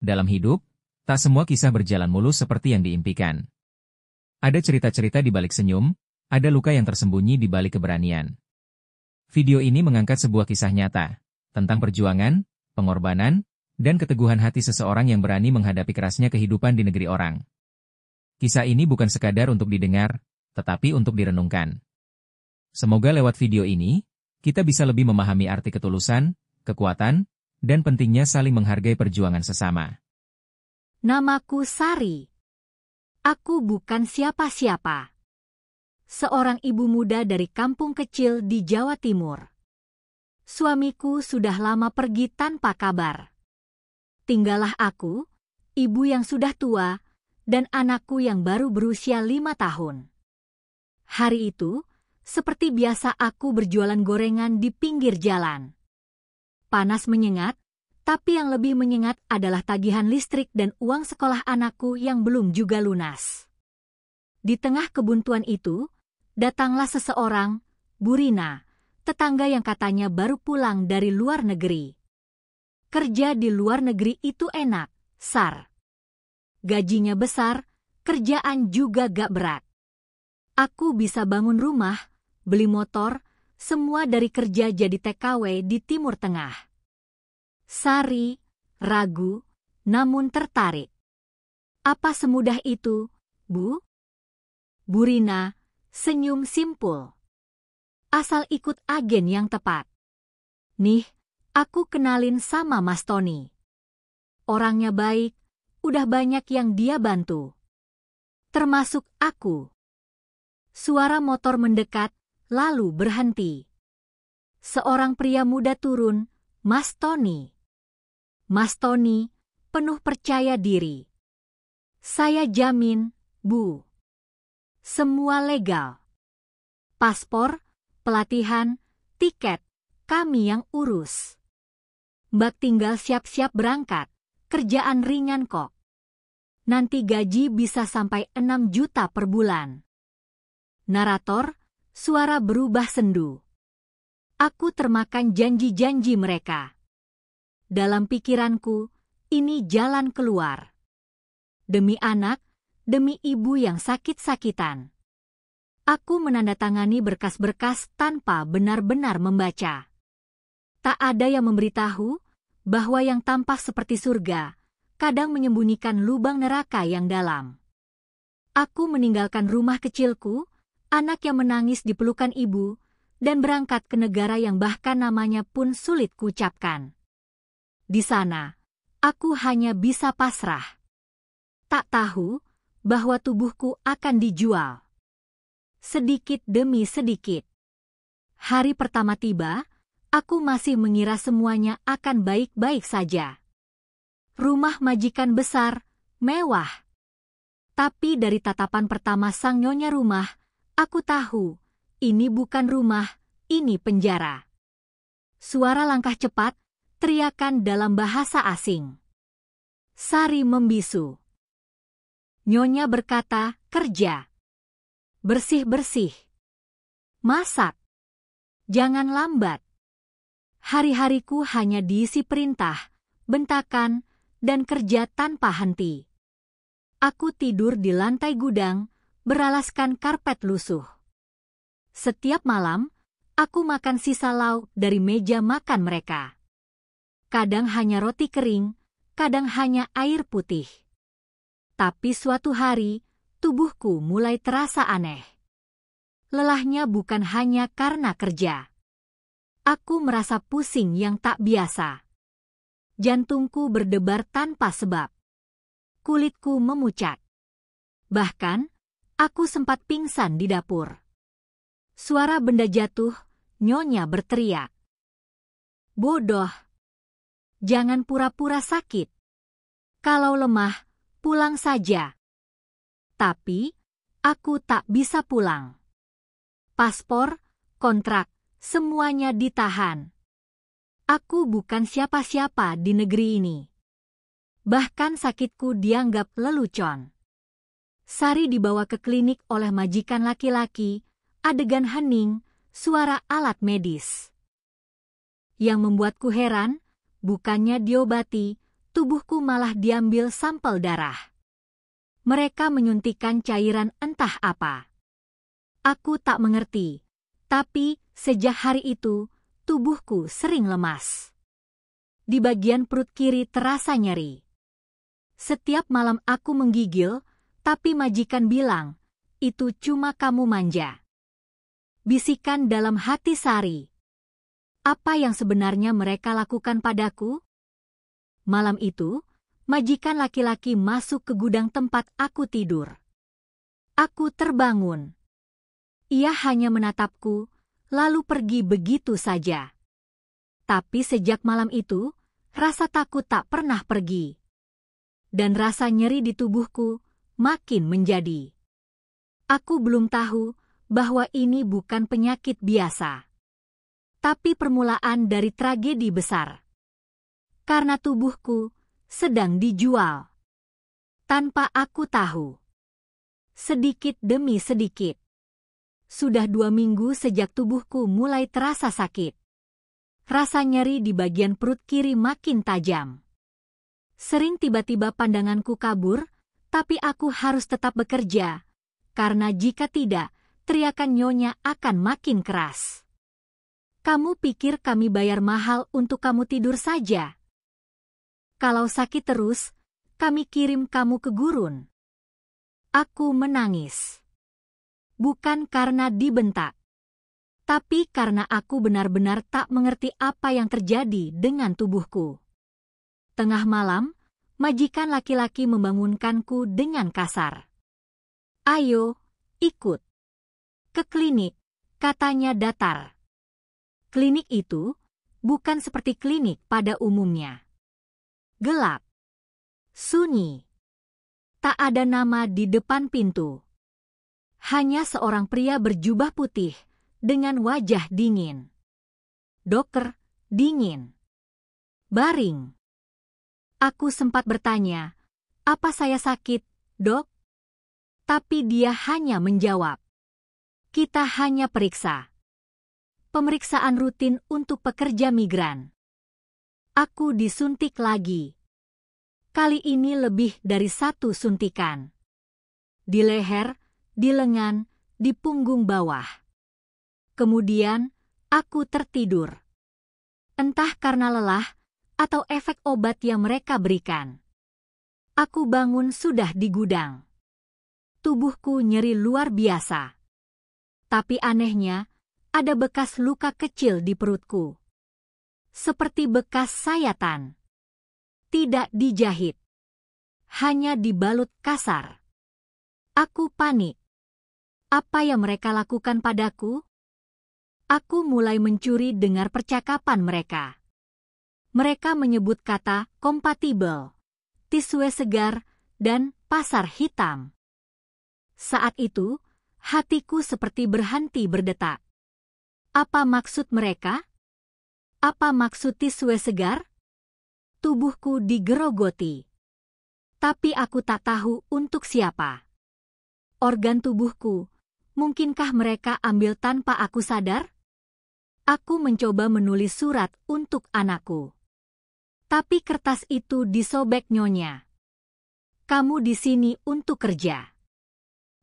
Dalam hidup, tak semua kisah berjalan mulus seperti yang diimpikan. Ada cerita-cerita di balik senyum, ada luka yang tersembunyi di balik keberanian. Video ini mengangkat sebuah kisah nyata, tentang perjuangan, pengorbanan, dan keteguhan hati seseorang yang berani menghadapi kerasnya kehidupan di negeri orang. Kisah ini bukan sekadar untuk didengar, tetapi untuk direnungkan. Semoga lewat video ini, kita bisa lebih memahami arti ketulusan, kekuatan, dan pentingnya saling menghargai perjuangan sesama. Namaku Sari. Aku bukan siapa-siapa. Seorang ibu muda dari kampung kecil di Jawa Timur. Suamiku sudah lama pergi tanpa kabar. Tinggallah aku, ibu yang sudah tua, dan anakku yang baru berusia 5 tahun. Hari itu, seperti biasa aku berjualan gorengan di pinggir jalan. Panas menyengat, tapi yang lebih menyengat adalah tagihan listrik dan uang sekolah anakku yang belum juga lunas. Di tengah kebuntuan itu, datanglah seseorang, Bu Rina, tetangga yang katanya baru pulang dari luar negeri. Kerja di luar negeri itu enak, Sar. Gajinya besar, kerjaan juga gak berat. Aku bisa bangun rumah, beli motor, semua dari kerja jadi TKW di Timur Tengah. Sari, ragu, namun tertarik. Apa semudah itu, Bu? Bu Rina senyum simpul. Asal ikut agen yang tepat. Nih, aku kenalin sama Mas Tony. Orangnya baik, udah banyak yang dia bantu. Termasuk aku. Suara motor mendekat, lalu berhenti. Seorang pria muda turun, Mas Tony. Mas Tony, penuh percaya diri. Saya jamin, Bu. Semua legal. Paspor, pelatihan, tiket, kami yang urus. Mbak tinggal siap-siap berangkat, kerjaan ringan kok. Nanti gaji bisa sampai 6 juta per bulan. Narator, suara berubah sendu. Aku termakan janji-janji mereka. Dalam pikiranku, ini jalan keluar. Demi anak, demi ibu yang sakit-sakitan. Aku menandatangani berkas-berkas tanpa benar-benar membaca. Tak ada yang memberitahu bahwa yang tampak seperti surga, kadang menyembunyikan lubang neraka yang dalam. Aku meninggalkan rumah kecilku, anak yang menangis di pelukan ibu, dan berangkat ke negara yang bahkan namanya pun sulit kuucapkan. Di sana, aku hanya bisa pasrah. Tak tahu bahwa tubuhku akan dijual. Sedikit demi sedikit. Hari pertama tiba, aku masih mengira semuanya akan baik-baik saja. Rumah majikan besar, mewah. Tapi dari tatapan pertama sang nyonya rumah, aku tahu, ini bukan rumah, ini penjara. Suara langkah cepat, teriakan dalam bahasa asing. Sari membisu. Nyonya berkata, kerja. Bersih-bersih. Masak. Jangan lambat. Hari-hariku hanya diisi perintah, bentakan, dan kerja tanpa henti. Aku tidur di lantai gudang, beralaskan karpet lusuh. Setiap malam, aku makan sisa lauk dari meja makan mereka. Kadang hanya roti kering, kadang hanya air putih. Tapi suatu hari, tubuhku mulai terasa aneh. Lelahnya bukan hanya karena kerja. Aku merasa pusing yang tak biasa. Jantungku berdebar tanpa sebab. Kulitku memucat. Bahkan, aku sempat pingsan di dapur. Suara benda jatuh, nyonya berteriak. Bodoh. Jangan pura-pura sakit. Kalau lemah, pulang saja. Tapi, aku tak bisa pulang. Paspor, kontrak, semuanya ditahan. Aku bukan siapa-siapa di negeri ini. Bahkan sakitku dianggap lelucon. Sari dibawa ke klinik oleh majikan laki-laki, adegan hening, suara alat medis. Yang membuatku heran, bukannya diobati, tubuhku malah diambil sampel darah. Mereka menyuntikkan cairan entah apa. Aku tak mengerti, tapi sejak hari itu, tubuhku sering lemas. Di bagian perut kiri terasa nyeri. Setiap malam aku menggigil, tapi majikan bilang, itu cuma kamu manja. Bisikan dalam hati Sari. Apa yang sebenarnya mereka lakukan padaku? Malam itu, majikan laki-laki masuk ke gudang tempat aku tidur. Aku terbangun. Ia hanya menatapku, lalu pergi begitu saja. Tapi sejak malam itu, rasa takut tak pernah pergi. Dan rasa nyeri di tubuhku makin menjadi. Aku belum tahu bahwa ini bukan penyakit biasa, tapi permulaan dari tragedi besar. Karena tubuhku sedang dijual. Tanpa aku tahu. Sedikit demi sedikit. Sudah 2 minggu sejak tubuhku mulai terasa sakit. Rasa nyeri di bagian perut kiri makin tajam. Sering tiba-tiba pandanganku kabur, tapi aku harus tetap bekerja. Karena jika tidak, teriakan nyonya akan makin keras. Kamu pikir kami bayar mahal untuk kamu tidur saja? Kalau sakit terus, kami kirim kamu ke gurun. Aku menangis. Bukan karena dibentak, tapi karena aku benar-benar tak mengerti apa yang terjadi dengan tubuhku. Tengah malam, majikan laki-laki membangunkanku dengan kasar. Ayo, ikut. Ke klinik, katanya datar. Klinik itu bukan seperti klinik pada umumnya. Gelap. Sunyi. Tak ada nama di depan pintu. Hanya seorang pria berjubah putih dengan wajah dingin. Dokter, dingin. Baring. Aku sempat bertanya, apa saya sakit, dok? Tapi dia hanya menjawab, kita hanya periksa. Pemeriksaan rutin untuk pekerja migran. Aku disuntik lagi. Kali ini lebih dari 1 suntikan. Di leher, di lengan, di punggung bawah. Kemudian, aku tertidur. Entah karena lelah, atau efek obat yang mereka berikan. Aku bangun sudah di gudang. Tubuhku nyeri luar biasa. Tapi anehnya, ada bekas luka kecil di perutku. Seperti bekas sayatan. Tidak dijahit. Hanya dibalut kasar. Aku panik. Apa yang mereka lakukan padaku? Aku mulai mencuri dengar percakapan mereka. Mereka menyebut kata kompatibel, tisue segar, dan pasar hitam. Saat itu, hatiku seperti berhenti berdetak. Apa maksud mereka? Apa maksud tisue segar? Tubuhku digerogoti. Tapi aku tak tahu untuk siapa. Organ tubuhku, mungkinkah mereka ambil tanpa aku sadar? Aku mencoba menulis surat untuk anakku. Tapi kertas itu disobek nyonya. Kamu di sini untuk kerja.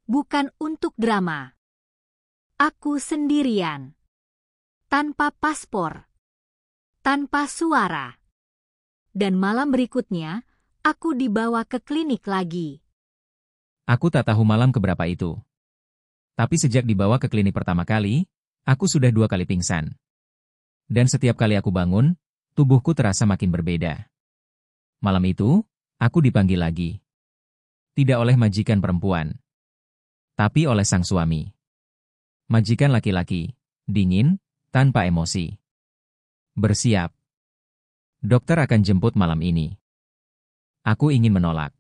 Bukan untuk drama. Aku sendirian. Tanpa paspor. Tanpa suara. Dan malam berikutnya, aku dibawa ke klinik lagi. Aku tak tahu malam keberapa itu. Tapi sejak dibawa ke klinik pertama kali, aku sudah 2 kali pingsan. Dan setiap kali aku bangun, tubuhku terasa makin berbeda. Malam itu, aku dipanggil lagi. Tidak oleh majikan perempuan, tapi oleh sang suami. Majikan laki-laki, dingin, tanpa emosi. Bersiap. Dokter akan jemput malam ini. Aku ingin menolak.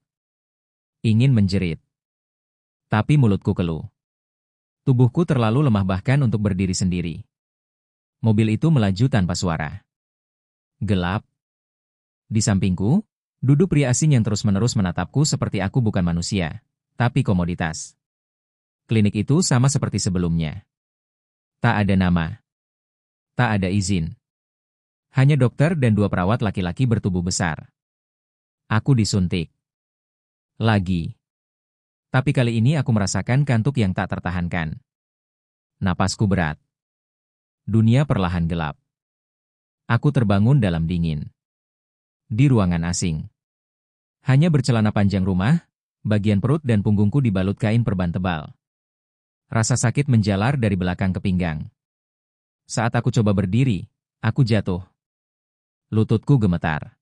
Ingin menjerit. Tapi mulutku keluh. Tubuhku terlalu lemah bahkan untuk berdiri sendiri. Mobil itu melaju tanpa suara. Gelap. Di sampingku, duduk pria asing yang terus-menerus menatapku seperti aku bukan manusia, tapi komoditas. Klinik itu sama seperti sebelumnya. Tak ada nama. Tak ada izin. Hanya dokter dan 2 perawat laki-laki bertubuh besar. Aku disuntik. Lagi. Tapi kali ini aku merasakan kantuk yang tak tertahankan. Napasku berat. Dunia perlahan gelap. Aku terbangun dalam dingin. Di ruangan asing. Hanya bercelana panjang rumah, bagian perut dan punggungku dibalut kain perban tebal. Rasa sakit menjalar dari belakang ke pinggang. Saat aku coba berdiri, aku jatuh. Lututku gemetar.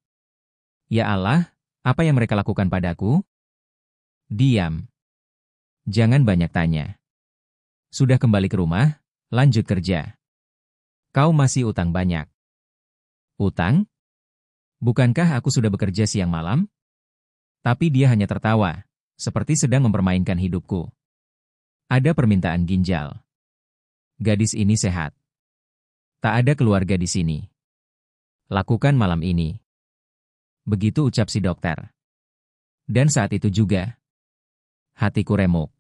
Ya Allah, apa yang mereka lakukan padaku? Diam. Jangan banyak tanya. Sudah kembali ke rumah, lanjut kerja. Kau masih utang banyak. Utang? Bukankah aku sudah bekerja siang malam? Tapi dia hanya tertawa, seperti sedang mempermainkan hidupku. Ada permintaan ginjal. Gadis ini sehat. Tak ada keluarga di sini. Lakukan malam ini. Begitu ucap si dokter. Dan saat itu juga, hatiku remuk.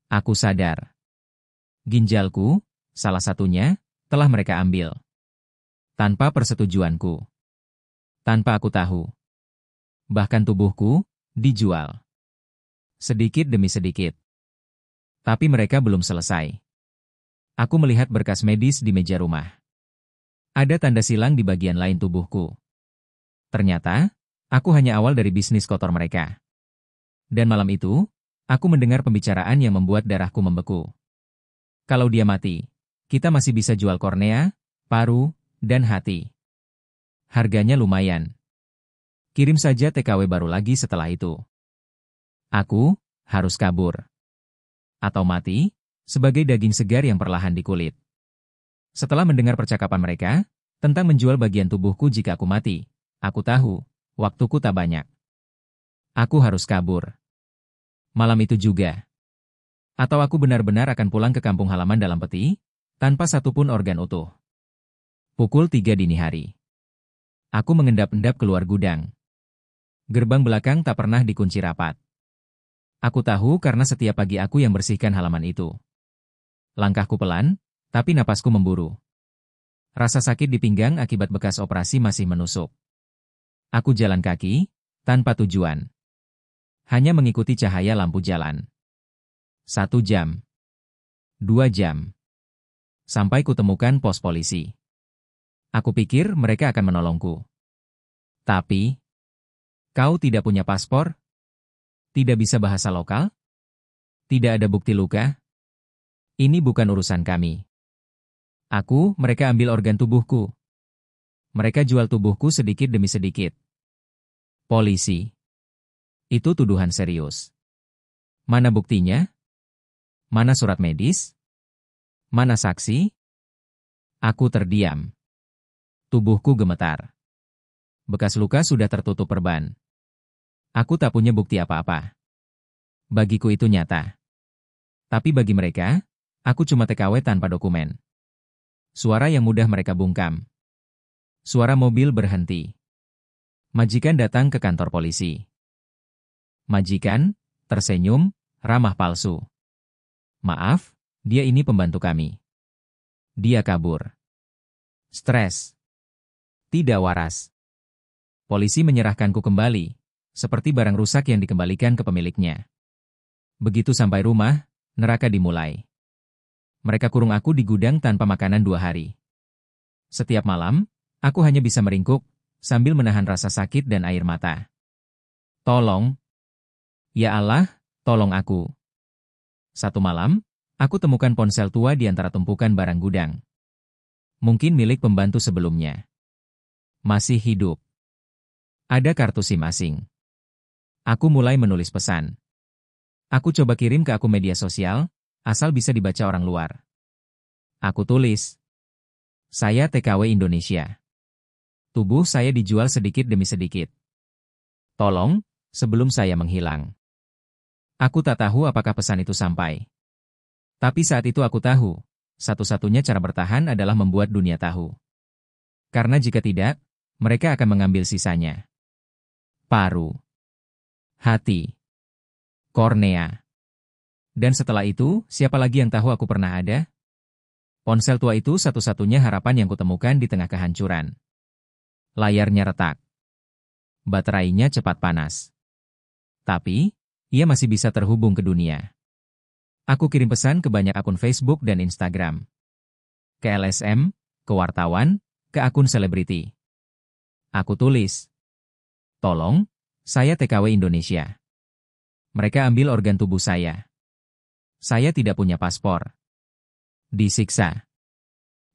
Aku sadar. Ginjalku, salah satunya, telah mereka ambil. Tanpa persetujuanku. Tanpa aku tahu. Bahkan tubuhku, dijual. Sedikit demi sedikit. Tapi mereka belum selesai. Aku melihat berkas medis di meja rumah. Ada tanda silang di bagian lain tubuhku. Ternyata, aku hanya awal dari bisnis kotor mereka. Dan malam itu, aku mendengar pembicaraan yang membuat darahku membeku. Kalau dia mati, kita masih bisa jual kornea, paru, dan hati. Harganya lumayan. Kirim saja TKW baru lagi setelah itu. Aku harus kabur. Atau mati, sebagai daging segar yang perlahan di kulit. Setelah mendengar percakapan mereka, tentang menjual bagian tubuhku jika aku mati, aku tahu, waktuku tak banyak. Aku harus kabur. Malam itu juga. Atau aku benar-benar akan pulang ke kampung halaman dalam peti, tanpa satupun organ utuh. Pukul 3 dini hari. Aku mengendap-endap keluar gudang. Gerbang belakang tak pernah dikunci rapat. Aku tahu karena setiap pagi aku yang bersihkan halaman itu. Langkahku pelan, tapi napasku memburu. Rasa sakit di pinggang akibat bekas operasi masih menusuk. Aku jalan kaki, tanpa tujuan. Hanya mengikuti cahaya lampu jalan. 1 jam. 2 jam. Sampai kutemukan pos polisi. Aku pikir mereka akan menolongku. Tapi, kau tidak punya paspor? Tidak bisa bahasa lokal? Tidak ada bukti luka? Ini bukan urusan kami. Mereka ambil organ tubuhku. Mereka jual tubuhku sedikit demi sedikit. Polisi. Itu tuduhan serius. Mana buktinya? Mana surat medis? Mana saksi? Aku terdiam. Tubuhku gemetar. Bekas luka sudah tertutup perban. Aku tak punya bukti apa-apa. Bagiku itu nyata. Tapi bagi mereka, aku cuma TKW tanpa dokumen. Suara yang mudah mereka bungkam. Suara mobil berhenti. Majikan datang ke kantor polisi. Majikan, tersenyum, ramah palsu. Maaf, dia ini pembantu kami. Dia kabur. Stres. Tidak waras. Polisi menyerahkanku kembali, seperti barang rusak yang dikembalikan ke pemiliknya. Begitu sampai rumah, neraka dimulai. Mereka kurung aku di gudang tanpa makanan 2 hari. Setiap malam, aku hanya bisa meringkuk, sambil menahan rasa sakit dan air mata. Tolong. Ya Allah, tolong aku. Satu malam, aku temukan ponsel tua di antara tumpukan barang gudang. Mungkin milik pembantu sebelumnya. Masih hidup. Ada kartu SIM asing. Aku mulai menulis pesan. Aku coba kirim ke akun media sosial, asal bisa dibaca orang luar. Aku tulis. Saya TKW Indonesia. Tubuh saya dijual sedikit demi sedikit. Tolong, sebelum saya menghilang. Aku tak tahu apakah pesan itu sampai. Tapi saat itu aku tahu, satu-satunya cara bertahan adalah membuat dunia tahu. Karena jika tidak, mereka akan mengambil sisanya. Paru. Hati. Kornea. Dan setelah itu, siapa lagi yang tahu aku pernah ada? Ponsel tua itu satu-satunya harapan yang kutemukan di tengah kehancuran. Layarnya retak. Baterainya cepat panas. Tapi, ia masih bisa terhubung ke dunia. Aku kirim pesan ke banyak akun Facebook dan Instagram. Ke LSM, ke wartawan, ke akun selebriti. Aku tulis, "Tolong, saya TKW Indonesia. Mereka ambil organ tubuh saya. Saya tidak punya paspor. Disiksa.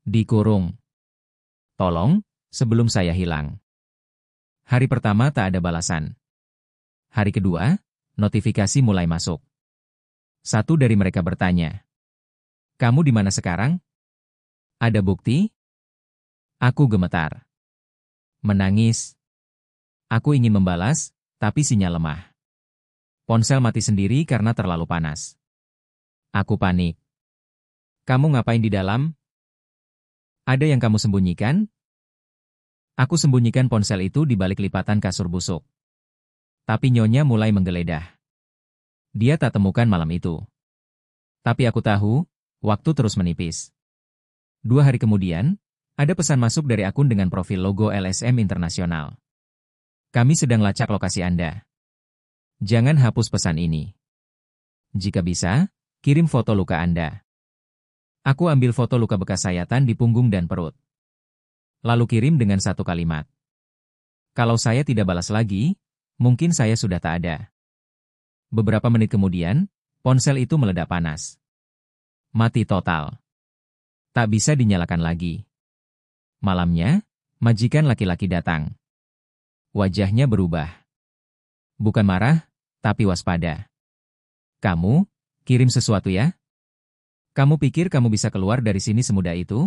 Dikurung. Tolong, sebelum saya hilang." Hari pertama tak ada balasan. Hari kedua, notifikasi mulai masuk. Satu dari mereka bertanya, "Kamu di mana sekarang? Ada bukti?" Aku gemetar. Menangis. Aku ingin membalas, tapi sinyal lemah. Ponsel mati sendiri karena terlalu panas. Aku panik. "Kamu ngapain di dalam? Ada yang kamu sembunyikan?" Aku sembunyikan ponsel itu di balik lipatan kasur busuk. Tapi nyonya mulai menggeledah. Dia tak temukan malam itu. Tapi aku tahu, waktu terus menipis. 2 hari kemudian, ada pesan masuk dari akun dengan profil logo LSM Internasional. "Kami sedang lacak lokasi Anda. Jangan hapus pesan ini. Jika bisa, kirim foto luka Anda." Aku ambil foto luka bekas sayatan di punggung dan perut. Lalu kirim dengan satu kalimat. Kalau saya tidak balas lagi, mungkin saya sudah tak ada. Beberapa menit kemudian, ponsel itu meledak panas. Mati total. Tak bisa dinyalakan lagi. Malamnya, majikan laki-laki datang. Wajahnya berubah. Bukan marah, tapi waspada. "Kamu, kirim sesuatu ya? Kamu pikir kamu bisa keluar dari sini semudah itu?"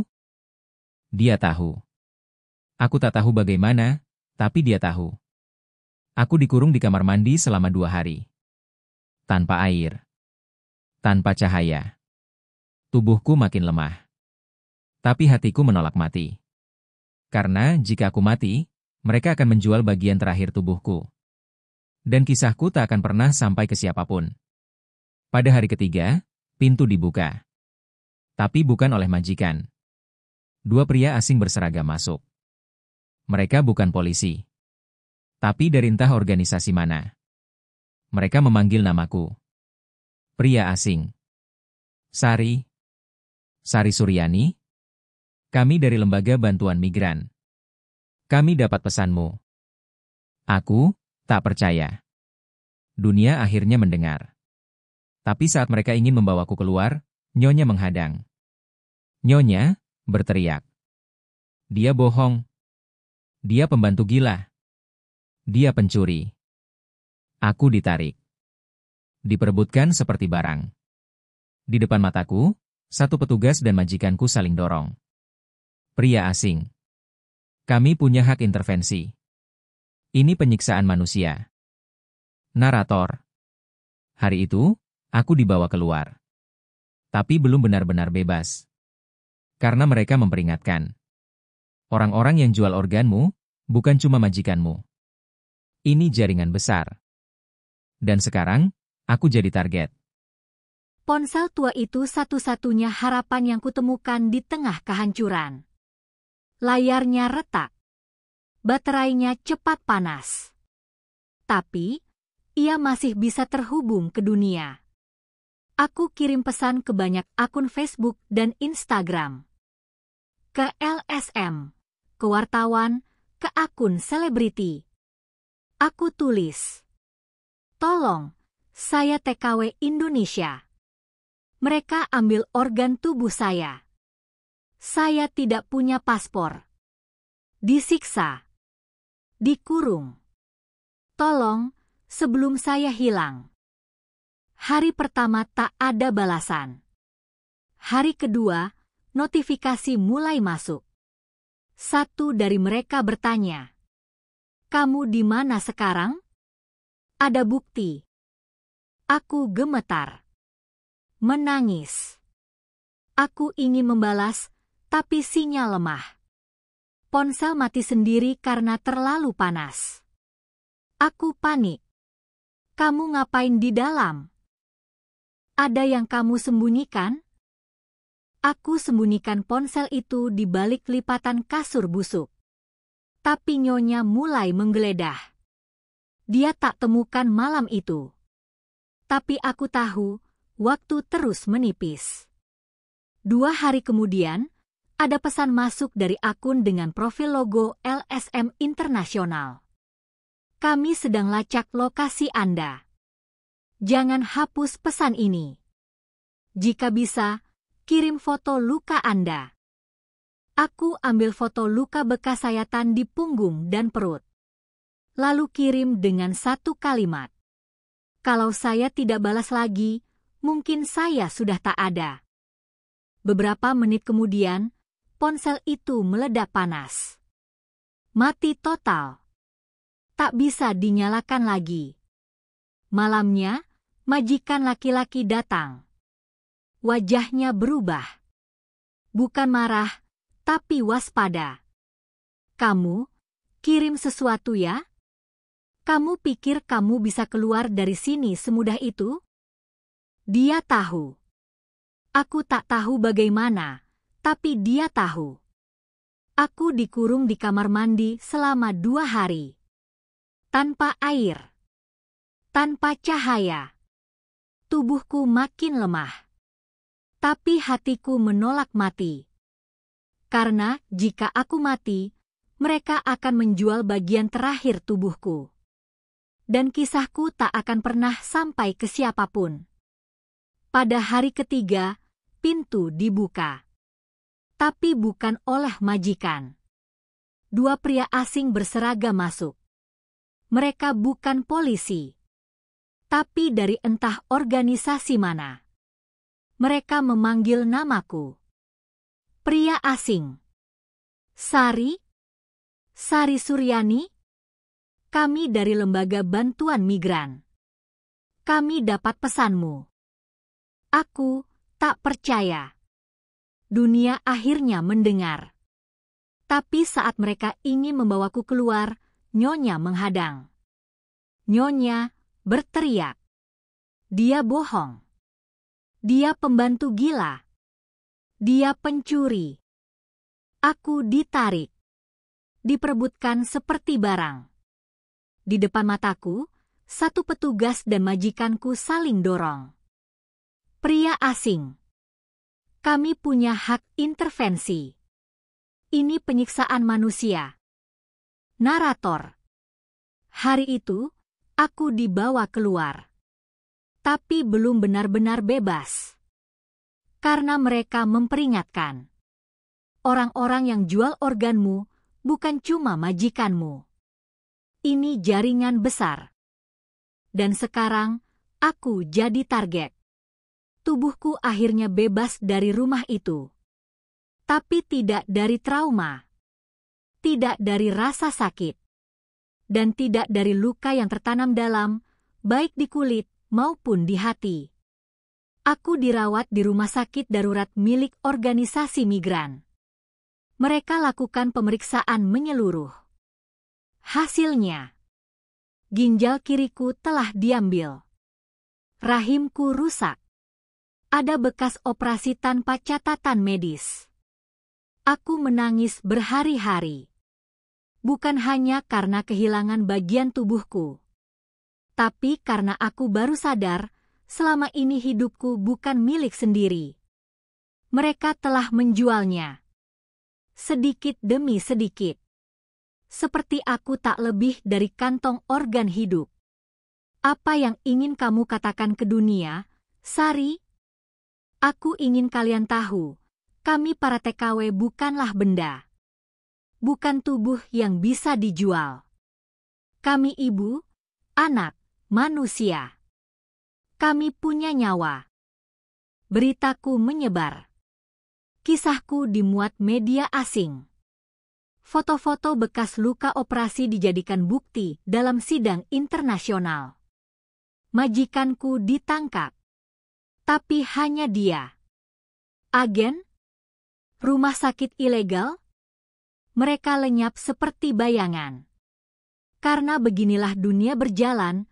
Dia tahu. Aku tak tahu bagaimana, tapi dia tahu. Aku dikurung di kamar mandi selama 2 hari. Tanpa air. Tanpa cahaya. Tubuhku makin lemah. Tapi hatiku menolak mati. Karena jika aku mati, mereka akan menjual bagian terakhir tubuhku. Dan kisahku tak akan pernah sampai ke siapapun. Pada hari ketiga, pintu dibuka. Tapi bukan oleh majikan. 2 pria asing berseragam masuk. Mereka bukan polisi. Tapi dari entah organisasi mana. Mereka memanggil namaku. Pria asing. "Sari. Sari Suryani. Kami dari Lembaga Bantuan Migran. Kami dapat pesanmu." Aku tak percaya. Dunia akhirnya mendengar. Tapi saat mereka ingin membawaku keluar, nyonya menghadang. Nyonya berteriak. "Dia bohong. Dia pembantu gila. Dia pencuri." Aku ditarik. Diperebutkan seperti barang. Di depan mataku, satu petugas dan majikanku saling dorong. Pria asing. "Kami punya hak intervensi. Ini penyiksaan manusia." Narator. Hari itu, aku dibawa keluar. Tapi belum benar-benar bebas. Karena mereka memperingatkan. Orang-orang yang jual organmu, bukan cuma majikanmu. Ini jaringan besar. Dan sekarang, aku jadi target. Ponsel tua itu satu-satunya harapan yang kutemukan di tengah kehancuran. Layarnya retak. Baterainya cepat panas. Tapi, ia masih bisa terhubung ke dunia. Aku kirim pesan ke banyak akun Facebook dan Instagram. Ke LSM, ke wartawan, ke akun selebriti. Aku tulis, "Tolong, saya TKW Indonesia. Mereka ambil organ tubuh saya. Saya tidak punya paspor. Disiksa. Dikurung. Tolong, sebelum saya hilang." Hari pertama tak ada balasan. Hari kedua, notifikasi mulai masuk. Satu dari mereka bertanya, "Kamu di mana sekarang? Ada bukti?" Aku gemetar. Menangis. Aku ingin membalas, tapi sinyal lemah. Ponsel mati sendiri karena terlalu panas. Aku panik. "Kamu ngapain di dalam? Ada yang kamu sembunyikan?" Aku sembunyikan ponsel itu di balik lipatan kasur busuk. Tapi nyonya mulai menggeledah. Dia tak temukan malam itu. Tapi aku tahu, waktu terus menipis. 2 hari kemudian, ada pesan masuk dari akun dengan profil logo LSM Internasional. Kami sedang lacak lokasi Anda. Jangan hapus pesan ini. Jika bisa, kirim foto luka Anda. Aku ambil foto luka bekas sayatan di punggung dan perut. Lalu kirim dengan satu kalimat. Kalau saya tidak balas lagi, mungkin saya sudah tak ada. Beberapa menit kemudian, ponsel itu meledak panas. Mati total. Tak bisa dinyalakan lagi. Malamnya, majikan laki-laki datang. Wajahnya berubah. Bukan marah, tapi waspada. Kamu, kirim sesuatu ya? Kamu pikir kamu bisa keluar dari sini semudah itu? Dia tahu. Aku tak tahu bagaimana, tapi dia tahu. Aku dikurung di kamar mandi selama 2 hari. Tanpa air. Tanpa cahaya. Tubuhku makin lemah. Tapi hatiku menolak mati. Karena jika aku mati, mereka akan menjual bagian terakhir tubuhku. Dan kisahku tak akan pernah sampai ke siapapun. Pada hari ketiga, pintu dibuka. Tapi bukan oleh majikan. 2 pria asing berseragam masuk. Mereka bukan polisi. Tapi dari entah organisasi mana. Mereka memanggil namaku. Pria asing. Sari? Sari Suryani? Kami dari Lembaga Bantuan Migran. Kami dapat pesanmu. Aku tak percaya. Dunia akhirnya mendengar. Tapi saat mereka ingin membawaku keluar, Nyonya menghadang. Nyonya berteriak. Dia bohong. Dia pembantu gila. Dia pencuri. Aku ditarik. Diperebutkan seperti barang. Di depan mataku, satu petugas dan majikanku saling dorong. Pria asing. Kami punya hak intervensi. Ini penyiksaan manusia. Narator. Hari itu, aku dibawa keluar. Tapi belum benar-benar bebas. Karena mereka memperingatkan. Orang-orang yang jual organmu bukan cuma majikanmu. Ini jaringan besar. Dan sekarang, aku jadi target. Tubuhku akhirnya bebas dari rumah itu. Tapi tidak dari trauma. Tidak dari rasa sakit. Dan tidak dari luka yang tertanam dalam, baik di kulit maupun di hati. Aku dirawat di rumah sakit darurat milik organisasi migran. Mereka lakukan pemeriksaan menyeluruh. Hasilnya, ginjal kiriku telah diambil. Rahimku rusak. Ada bekas operasi tanpa catatan medis. Aku menangis berhari-hari. Bukan hanya karena kehilangan bagian tubuhku. Tapi karena aku baru sadar, selama ini hidupku bukan milik sendiri. Mereka telah menjualnya. Sedikit demi sedikit. Seperti aku tak lebih dari kantong organ hidup. Apa yang ingin kamu katakan ke dunia, Sari? Aku ingin kalian tahu, kami para TKW bukanlah benda. Bukan tubuh yang bisa dijual. Kami ibu, anak, manusia. Kami punya nyawa. Beritaku menyebar. Kisahku dimuat media asing. Foto-foto bekas luka operasi dijadikan bukti dalam sidang internasional. Majikanku ditangkap. Tapi hanya dia. Agen? Rumah sakit ilegal? Mereka lenyap seperti bayangan. Karena beginilah dunia berjalan,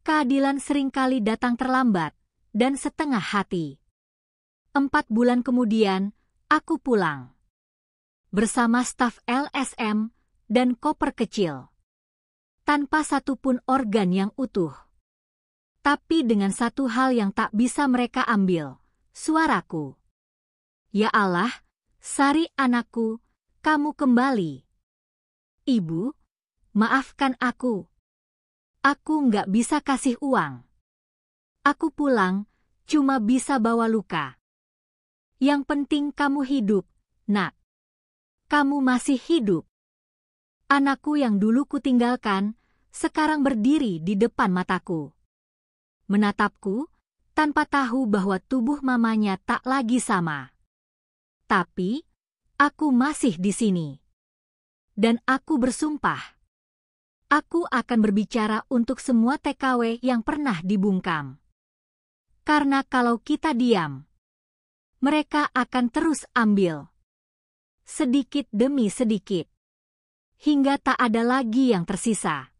keadilan seringkali datang terlambat dan setengah hati. 4 bulan kemudian, aku pulang. Bersama staf LSM dan koper kecil. tanpa satupun organ yang utuh. Tapi dengan satu hal yang tak bisa mereka ambil, suaraku. Ya Allah, Sari anakku, kamu kembali. Ibu, maafkan aku. Aku nggak bisa kasih uang. Aku pulang, cuma bisa bawa luka. Yang penting kamu hidup, nak. Kamu masih hidup. Anakku yang dulu kutinggalkan, sekarang berdiri di depan mataku. Menatapku, tanpa tahu bahwa tubuh mamanya tak lagi sama. Tapi, aku masih di sini. Dan aku bersumpah. Aku akan berbicara untuk semua TKW yang pernah dibungkam. Karena kalau kita diam, mereka akan terus ambil. Sedikit demi sedikit. Hingga tak ada lagi yang tersisa.